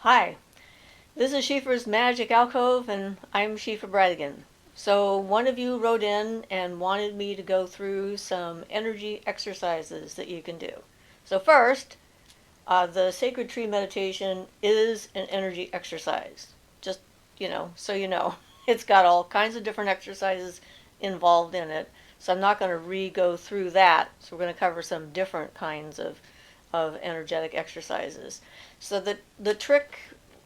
Hi, this is Siofra's Magic Alcove, and I'm Siofra Bradigan. So, one of you wrote in and wanted me to go through some energy exercises that you can do. So, first, the sacred tree meditation is an energy exercise. Just, so you know, it's got all kinds of different exercises involved in it. So, I'm not going to re go through that. So, we're going to cover some different kinds of energetic exercises. So, the trick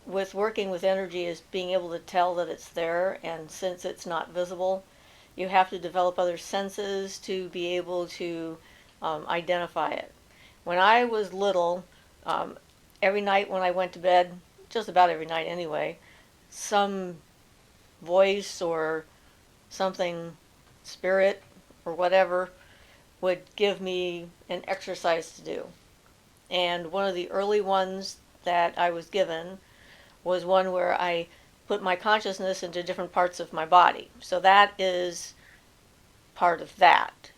with working with energy is being able to tell that it's there, and since it's not visible, you have to develop other senses to be able to identify it. When I was little, um, every night when I went to bed, just about every night anyway, some voice or something, spirit or whatever, would give me an exercise to do. And one of the early ones that I was given was one where I put my consciousness into different parts of my body. So that is part of that.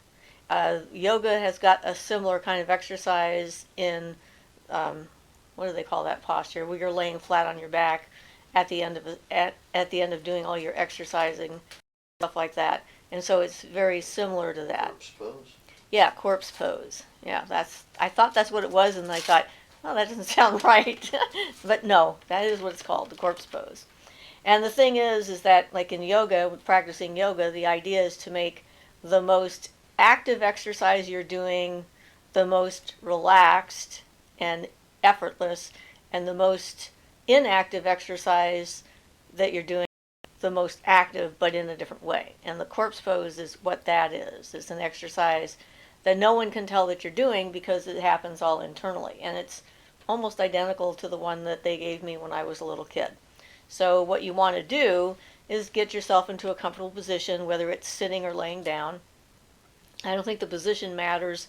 Yoga has got a similar kind of exercise in what do they call that posture? Where you're laying flat on your back at the end of at the end of doing all your exercising, stuff like that. And so it's very similar to that. Corpse pose. Yeah, corpse pose. Yeah, that's. I thought that's what it was, and I thought, oh, that doesn't sound right. But no, that is what it's called, the corpse pose. And the thing is that like in yoga, with practicing yoga, the idea is to make the most active exercise you're doing the most relaxed and effortless, and the most inactive exercise that you're doing the most active but in a different way. And the corpse pose is what that is. It's an exercise that no one can tell that you're doing because it happens all internally. And it's almost identical to the one that they gave me when I was a little kid. So what you want to do is get yourself into a comfortable position, whether it's sitting or laying down. I don't think the position matters.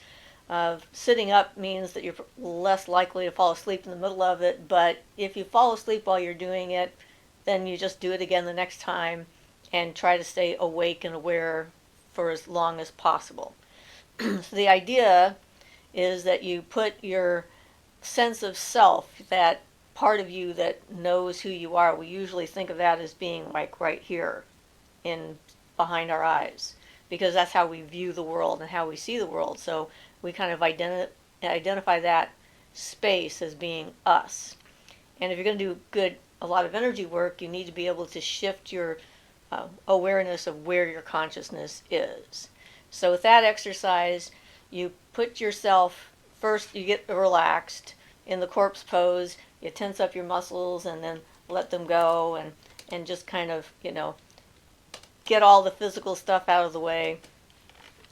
Sitting up means that you're less likely to fall asleep in the middle of it, but if you fall asleep while you're doing it, then you just do it again the next time and try to stay awake and aware for as long as possible. So the idea is that you put your sense of self, that part of you that knows who you are, we usually think of that as being like right here in behind our eyes, because that's how we view the world and how we see the world. So we kind of identify that space as being us. And if you're going to do a lot of energy work, you need to be able to shift your awareness of where your consciousness is. So with that exercise, you put yourself first, you get relaxed in the corpse pose, you tense up your muscles and then let them go, and just kind of, get all the physical stuff out of the way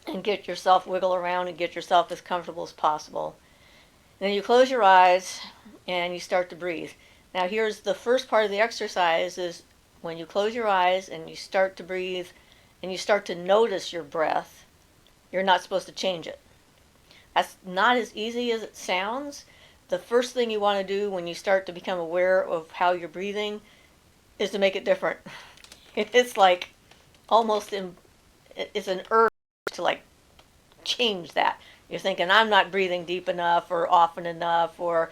and get yourself wiggle around and get yourself as comfortable as possible. And then you close your eyes and you start to breathe. Now here's the first part of the exercise is when you close your eyes and you start to breathe and you start to notice your breath, you're not supposed to change it. That's not as easy as it sounds. The first thing you want to do when you start to become aware of how you're breathing is to make it different. It's like almost it's an urge to like change that. You're thinking, I'm not breathing deep enough or often enough or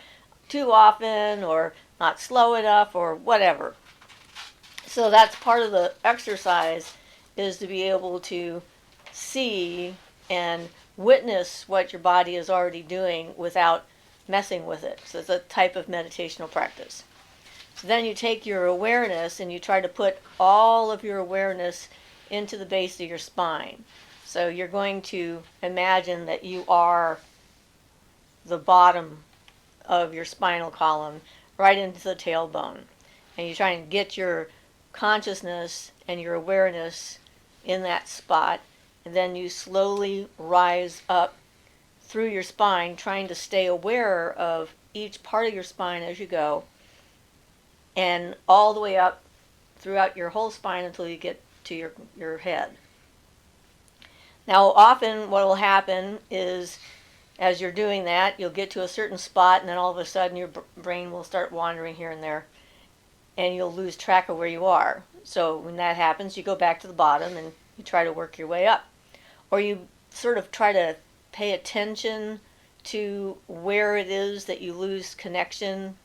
too often or not slow enough or whatever. So that's part of the exercise, is to be able to see and witness what your body is already doing without messing with it. So it's a type of meditational practice. So then you take your awareness and you try to put all of your awareness into the base of your spine. So you're going to imagine that you are the bottom of your spinal column right into the tailbone. And you try and get your consciousness and your awareness in that spot. And then you slowly rise up through your spine, trying to stay aware of each part of your spine as you go, and all the way up throughout your whole spine until you get to your head. Now, often what will happen is as you're doing that, you'll get to a certain spot, and then all of a sudden your brain will start wandering here and there, and you'll lose track of where you are. So when that happens, you go back to the bottom and you try to work your way up. Or you sort of try to pay attention to where it is that you lose connection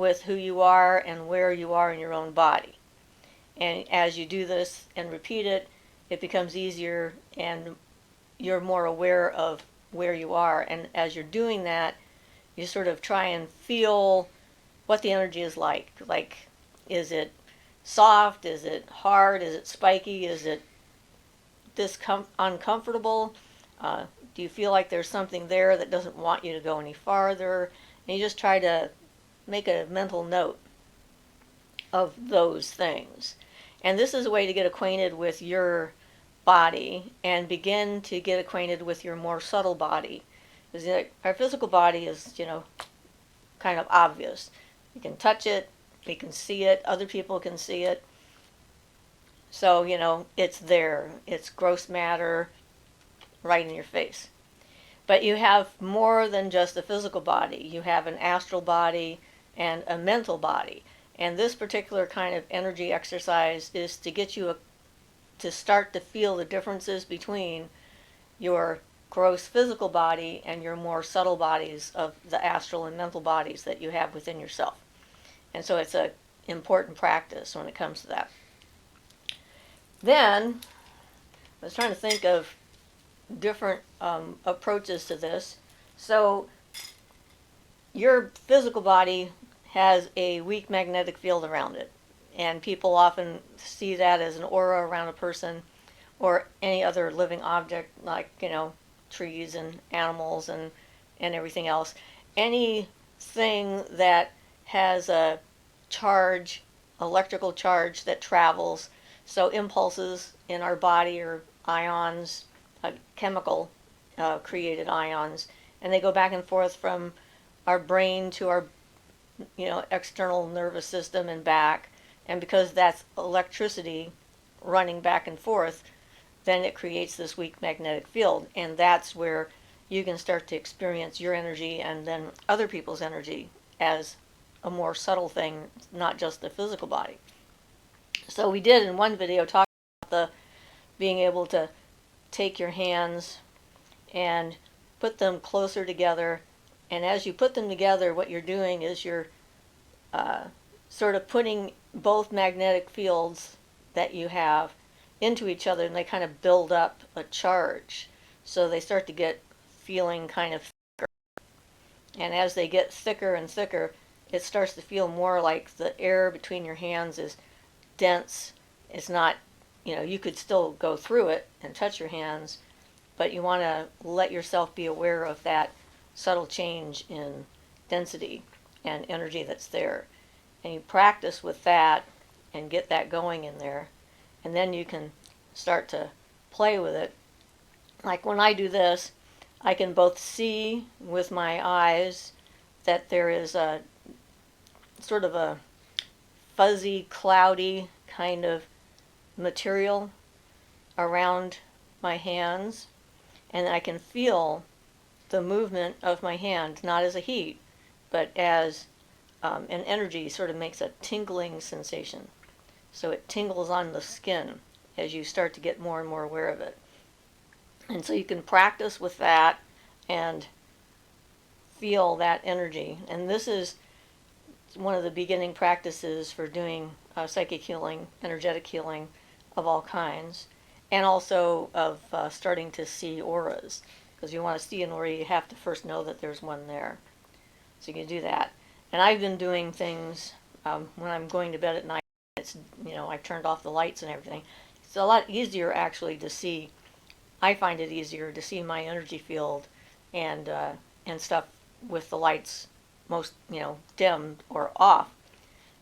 with who you are and where you are in your own body. And as you do this and repeat it, it becomes easier and you're more aware of where you are. And as you're doing that, you sort of try and feel what the energy is like. Like, is it soft? Is it hard? Is it spiky? Is it uncomfortable? Do you feel like there's something there that doesn't want you to go any farther? And you just try to make a mental note of those things. And this is a way to get acquainted with your body and begin to get acquainted with your more subtle body. Because our physical body is, kind of obvious. You can touch it, we can see it, other people can see it. So, it's there. It's gross matter right in your face. But you have more than just a physical body. You have an astral body and a mental body. And this particular kind of energy exercise is to get you to start to feel the differences between your gross physical body and your more subtle bodies of the astral and mental bodies that you have within yourself. And so it's an important practice when it comes to that. Then, I was trying to think of different approaches to this. So, your physical body has a weak magnetic field around it. And people often see that as an aura around a person or any other living object like, trees and animals and everything else. Anything that has a charge, electrical charge that travels, so impulses in our body are ions, chemical created ions, and they go back and forth from our brain to our external nervous system and back. And because that's electricity running back and forth, then it creates this weak magnetic field. And that's where you can start to experience your energy and then other people's energy as a more subtle thing, not just the physical body. So we did in one video talk about being able to take your hands and put them closer together. And as you put them together, what you're doing is you're sort of putting both magnetic fields that you have into each other, and they kind of build up a charge. So they start to get feeling kind of thicker. And as they get thicker and thicker, it starts to feel more like the air between your hands is dense. It's not, you could still go through it and touch your hands, but you want to let yourself be aware of that subtle change in density and energy that's there. And you practice with that and get that going in there. And then you can start to play with it. Like when I do this, I can both see with my eyes that there is a sort of a fuzzy, cloudy kind of material around my hands. And I can feel the movement of my hand, not as a heat, but as an energy sort of makes a tingling sensation. So it tingles on the skin as you start to get more and more aware of it. And so you can practice with that and feel that energy. And this is one of the beginning practices for doing psychic healing, energetic healing of all kinds, and also of starting to see auras. Because you want to see an aura, you have to first know that there's one there. So you can do that. And I've been doing things when I'm going to bed at night. It's, I've turned off the lights and everything. It's a lot easier actually to see. I find it easier to see my energy field and stuff with the lights most dimmed or off,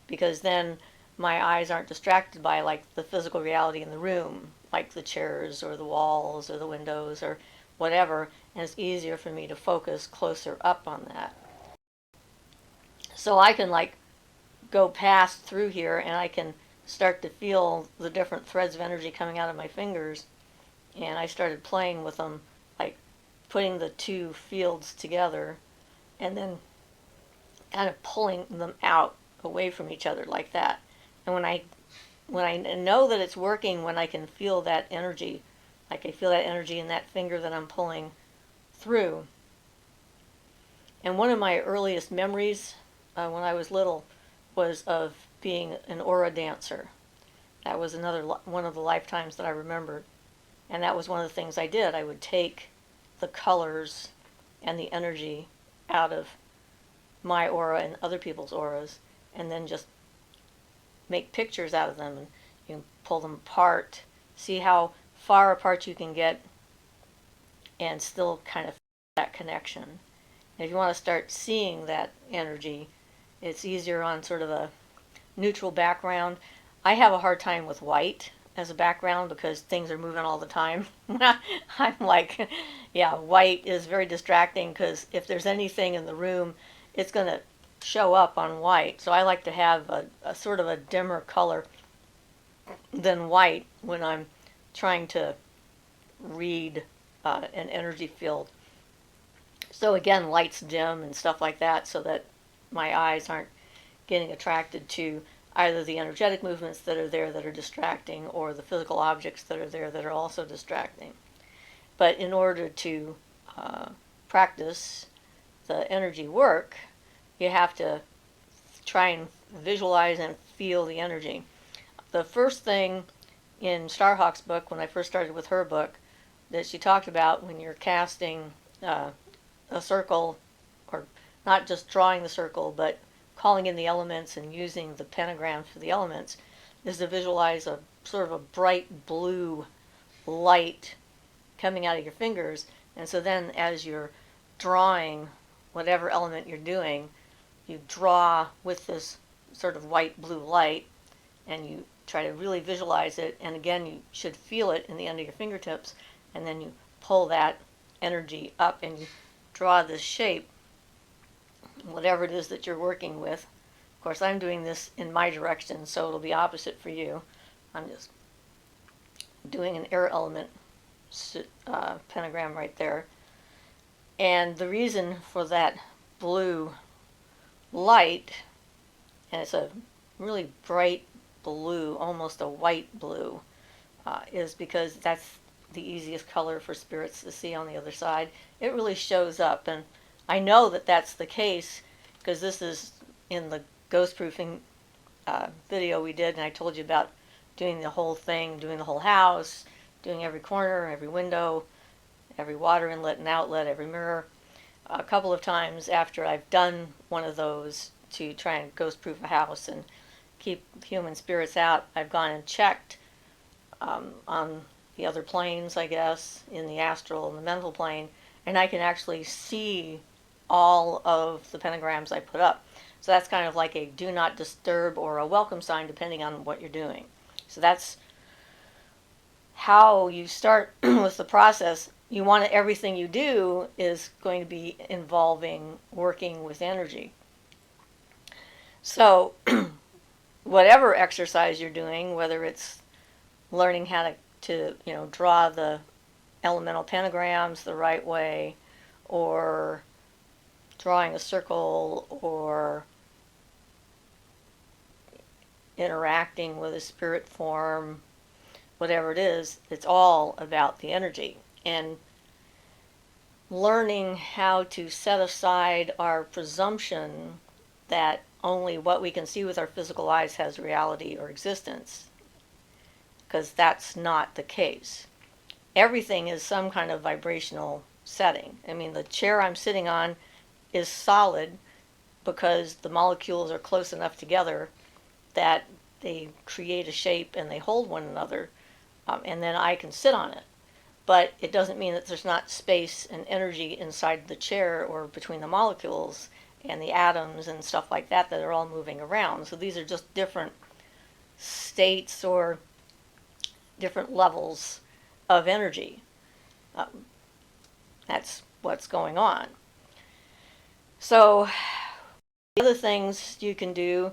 because then my eyes aren't distracted by like the physical reality in the room, like the chairs or the walls or the windows or whatever, and it's easier for me to focus closer up on that. So I can like go past through here and I can start to feel the different threads of energy coming out of my fingers. And I started playing with them, like putting the two fields together and then kind of pulling them out away from each other like that. And when I know that it's working, when I can feel that energy, like I feel that energy in that finger that I'm pulling through. And one of my earliest memories when I was little was of being an aura dancer. That was another one of the lifetimes that I remembered. And that was one of the things I did. I would take the colors and the energy out of my aura and other people's auras and then just make pictures out of them, and you can pull them apart, see how far apart you can get and still kind of that connection. And if you want to start seeing that energy, it's easier on sort of a neutral background. I have a hard time with white as a background because things are moving all the time. I'm like, yeah, white is very distracting because if there's anything in the room, it's going to show up on white. So I like to have a sort of a dimmer color than white when I'm trying to read an energy field. So again, lights dim and stuff like that so that my eyes aren't getting attracted to either the energetic movements that are there that are distracting or the physical objects that are there that are also distracting. But in order to practice the energy work, you have to try and visualize and feel the energy. The first thing in Starhawk's book, when I first started with her book, that she talked about when you're casting a circle, or not just drawing the circle, but calling in the elements and using the pentagrams for the elements, is to visualize a sort of a bright blue light coming out of your fingers. And so then as you're drawing whatever element you're doing, you draw with this sort of white blue light and you try to really visualize it. And again, you should feel it in the end of your fingertips, and then you pull that energy up and you draw this shape, whatever it is that you're working with. Of course, I'm doing this in my direction, so it'll be opposite for you. I'm just doing an air element pentagram right there. And the reason for that blue light, and it's a really bright blue, almost a white blue, is because that's the easiest color for spirits to see on the other side. It really shows up, and I know that that's the case because this is in the ghost proofing video we did, and I told you about doing the whole thing, doing the whole house, doing every corner, every window, every water inlet and outlet, every mirror. A couple of times after I've done one of those to try and ghost proof a house and keep human spirits out, I've gone and checked on the other planes, I guess, in the astral and the mental plane, and I can actually see all of the pentagrams I put up. So that's kind of like a do not disturb or a welcome sign depending on what you're doing. So that's how you start with the process. You want everything you do is going to be involving working with energy. So whatever exercise you're doing, whether it's learning how to draw the elemental pentagrams the right way, or drawing a circle, or interacting with a spirit form, whatever it is, it's all about the energy. And learning how to set aside our presumption that only what we can see with our physical eyes has reality or existence, because that's not the case. Everything is some kind of vibrational setting. I mean, the chair I'm sitting on is solid because the molecules are close enough together that they create a shape and they hold one another, and then I can sit on it. But it doesn't mean that there's not space and energy inside the chair or between the molecules and the atoms and stuff like that that are all moving around. So these are just different states or different levels of energy. That's what's going on. So the other things you can do,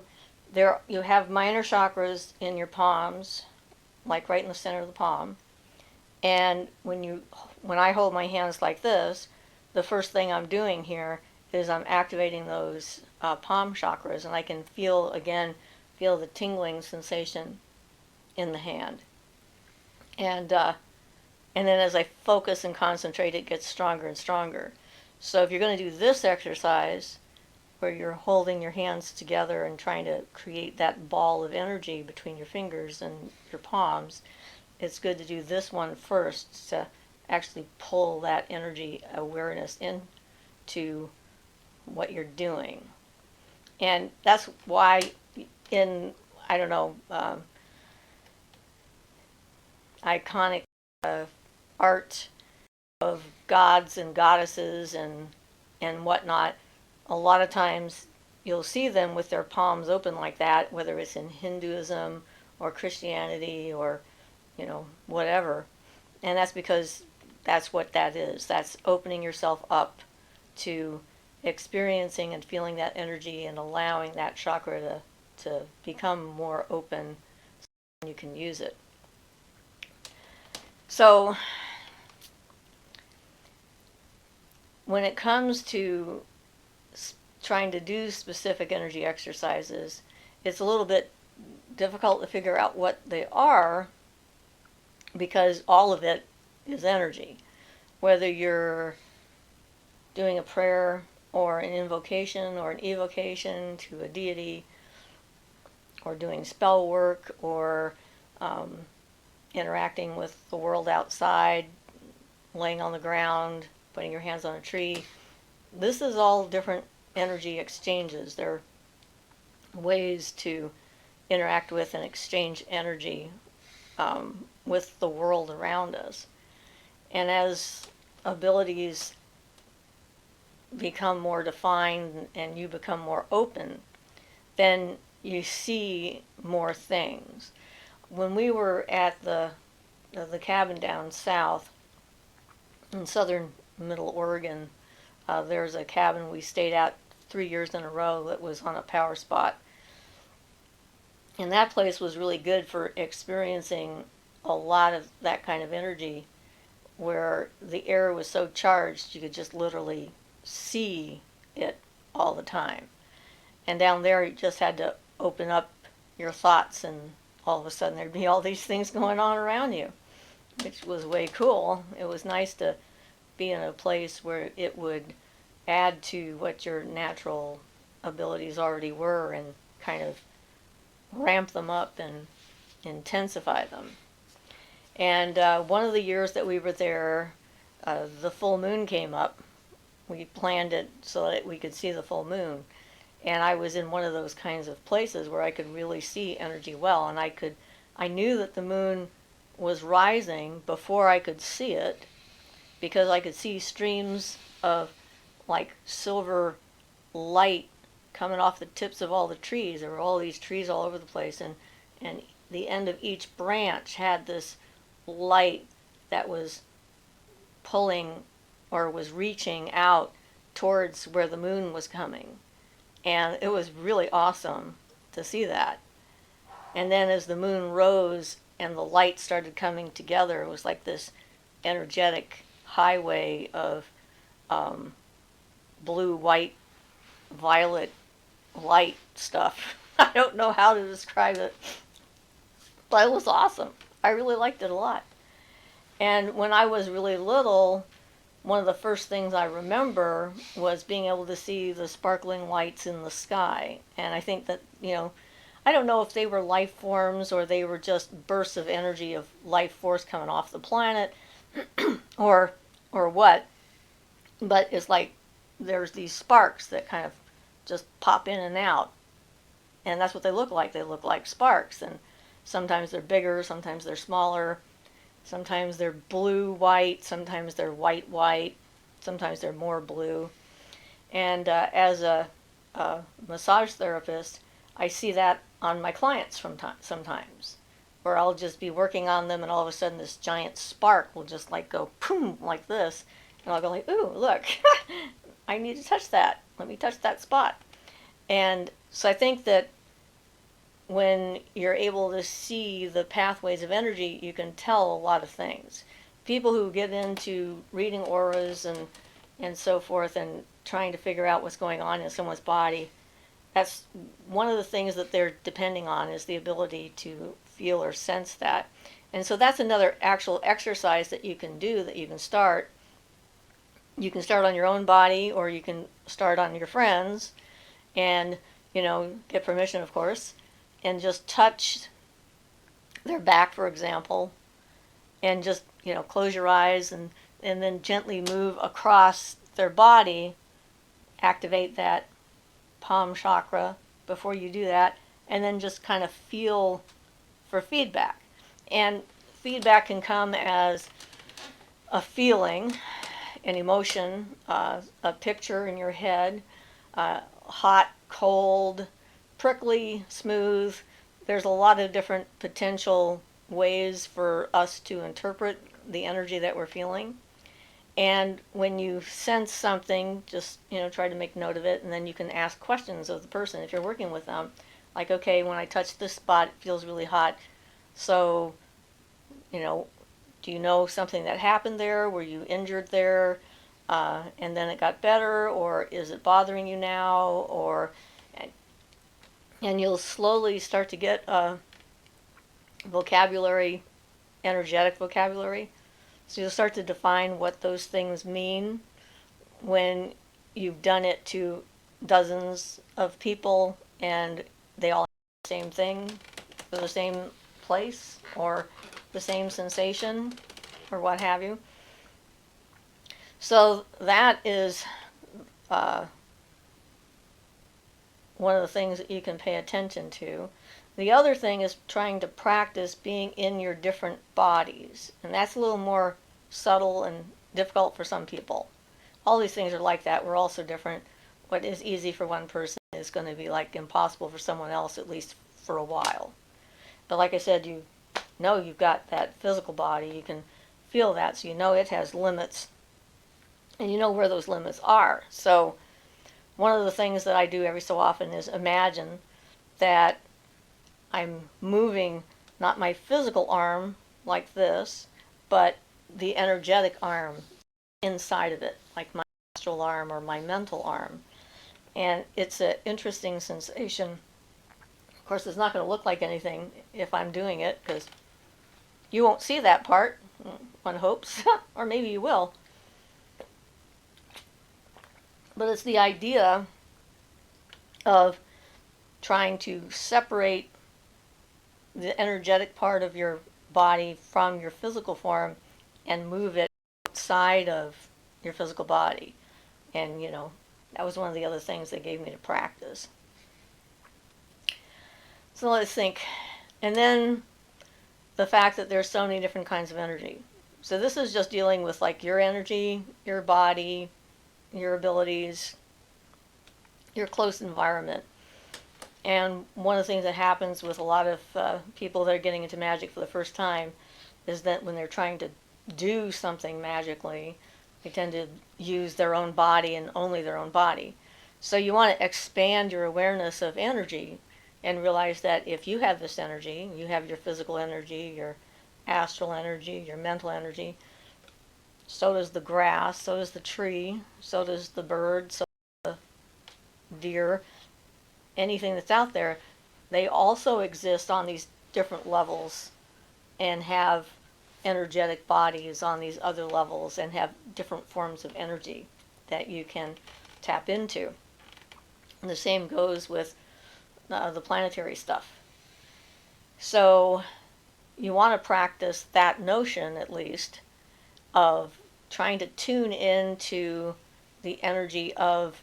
there you have minor chakras in your palms, like right in the center of the palm. And when I hold my hands like this, the first thing I'm doing here is I'm activating those palm chakras, and I can feel the tingling sensation in the hand. And then as I focus and concentrate, it gets stronger and stronger. So if you're going to do this exercise, where you're holding your hands together and trying to create that ball of energy between your fingers and your palms, it's good to do this one first to actually pull that energy awareness into what you're doing. And that's why in, I don't know, iconic art of gods and goddesses and whatnot, a lot of times you'll see them with their palms open like that, whether it's in Hinduism or Christianity or, whatever. And that's because that's what that is. That's opening yourself up to experiencing and feeling that energy and allowing that chakra to become more open so you can use it. So when it comes to trying to do specific energy exercises, it's a little bit difficult to figure out what they are because all of it is energy. Whether you're doing a prayer or an invocation or an evocation to a deity, or doing spell work, or interacting with the world outside, laying on the ground, putting your hands on a tree. This is all different energy exchanges. They're ways to interact with and exchange energy with the world around us. And as abilities become more defined and you become more open, then you see more things. When we were at the cabin down south in southern Middle Oregon, there's a cabin we stayed at 3 years in a row that was on a power spot. And that place was really good for experiencing a lot of that kind of energy where the air was so charged you could just literally see it all the time. And down there you just had to open up your thoughts and all of a sudden there'd be all these things going on around you, which was way cool. It was nice to be in a place where it would add to what your natural abilities already were and kind of ramp them up and intensify them. And one of the years that we were there, the full moon came up. We planned it so that we could see the full moon. And I was in one of those kinds of places where I could really see energy well. And I knew that the moon was rising before I could see it, because I could see streams of like silver light coming off the tips of all the trees. There were all these trees all over the place, and the end of each branch had this light that was pulling or was reaching out towards where the moon was coming. And it was really awesome to see that. And then as the moon rose and the light started coming together, it was like this energetic highway of blue, white, violet light stuff. I don't know how to describe it, but it was awesome. I really liked it a lot. And when I was really little, one of the first things I remember was being able to see the sparkling lights in the sky. And I think that, I don't know if they were life forms or they were just bursts of energy of life force coming off the planet or what, but it's like there's these sparks that kind of just pop in and out. And that's what they look like. They look like sparks. And sometimes they're bigger, sometimes they're smaller. Sometimes they're blue-white, sometimes they're white-white, sometimes they're more blue. And as a massage therapist, I see that on my clients sometimes, where I'll just be working on them and all of a sudden this giant spark will just like go boom like this. And I'll go like, ooh, look, I need to touch that. Let me touch that spot. And so I think that when you're able to see the pathways of energy, you can tell a lot of things. People who get into reading auras and so forth and trying to figure out what's going on in someone's body, that's one of the things that they're depending on, is the ability to feel or sense that. And so that's another actual exercise that you can do, that you can start. You can start on your own body, or you can start on your friends, and, get permission, of course, and just touch their back, for example, and just, close your eyes and then gently move across their body, activate that palm chakra before you do that, and then just kind of feel for feedback. And feedback can come as a feeling, an emotion, a picture in your head, hot, cold, prickly, smooth. There's a lot of different potential ways for us to interpret the energy that we're feeling. And when you sense something, just, try to make note of it, and then you can ask questions of the person if you're working with them. Like, okay, when I touch this spot, it feels really hot. So, do you know something that happened there? Were you injured there? And then it got better, or is it bothering you now? And you'll slowly start to get vocabulary, energetic vocabulary. So you'll start to define what those things mean when you've done it to dozens of people and they all have the same thing, or the same place, or the same sensation, or what have you. So that is one of the things that you can pay attention to. The other thing is trying to practice being in your different bodies, and that's a little more subtle and difficult for some people. All these things are like that. We're all so different. What is easy for one person is going to be like impossible for someone else, at least for a while. But like I said, you've got that physical body. You can feel that, so it has limits, and you know where those limits are. So one of the things that I do every so often is imagine that I'm moving not my physical arm like this, but the energetic arm inside of it, like my astral arm or my mental arm. And it's an interesting sensation. Of course, it's not going to look like anything if I'm doing it, because you won't see that part, one hopes, or maybe you will. But it's the idea of trying to separate the energetic part of your body from your physical form and move it outside of your physical body. And, that was one of the other things they gave me to practice. So let's think. And then the fact that there's so many different kinds of energy. So this is just dealing with like your energy, your body, your abilities, your close environment. And one of the things that happens with a lot of people that are getting into magic for the first time is that when they're trying to do something magically, they tend to use their own body and only their own body. So you want to expand your awareness of energy and realize that if you have this energy, you have your physical energy, your astral energy, your mental energy, so does the grass, so does the tree, so does the bird, so does the deer, anything that's out there. They also exist on these different levels and have energetic bodies on these other levels and have different forms of energy that you can tap into. And the same goes with the planetary stuff. So you want to practice that notion, at least, of trying to tune into the energy of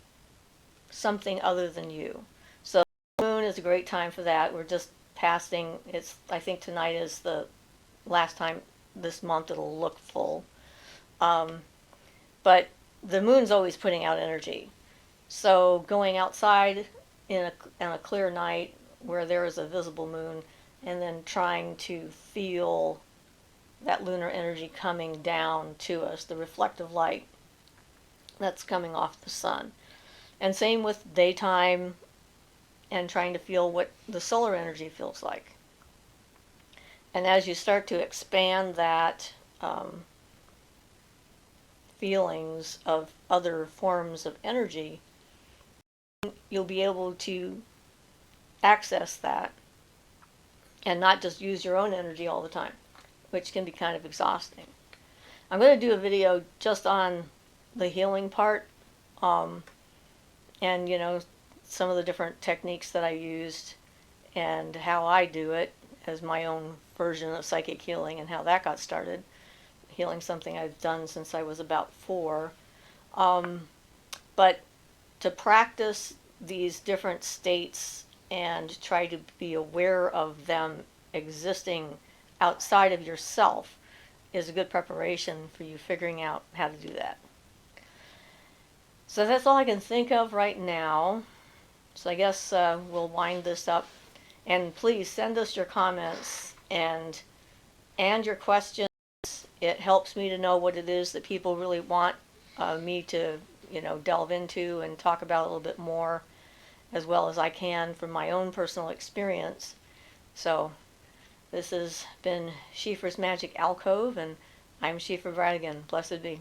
something other than you. So the moon is a great time for that. We're just passing, I think tonight is the last time this month it'll look full. But the moon's always putting out energy. So going outside in a clear night where there is a visible moon, and then trying to feel that lunar energy coming down to us, the reflective light that's coming off the sun. And same with daytime, and trying to feel what the solar energy feels like. And as you start to expand that feelings of other forms of energy, you'll be able to access that and not just use your own energy all the time, which can be kind of exhausting. I'm going to do a video just on the healing part, and some of the different techniques that I used and how I do it as my own version of psychic healing and how that got started. Healing something I've done since I was about 4. But to practice these different states and try to be aware of them existing outside of yourself is a good preparation for you figuring out how to do that. So that's all I can think of right now. So I guess we'll wind this up. And please send us your comments and your questions. It helps me to know what it is that people really want me to, delve into and talk about a little bit more, as well as I can from my own personal experience. So this has been Siofra's Magic Alcove, and I'm Siofra Bradigan. Blessed be.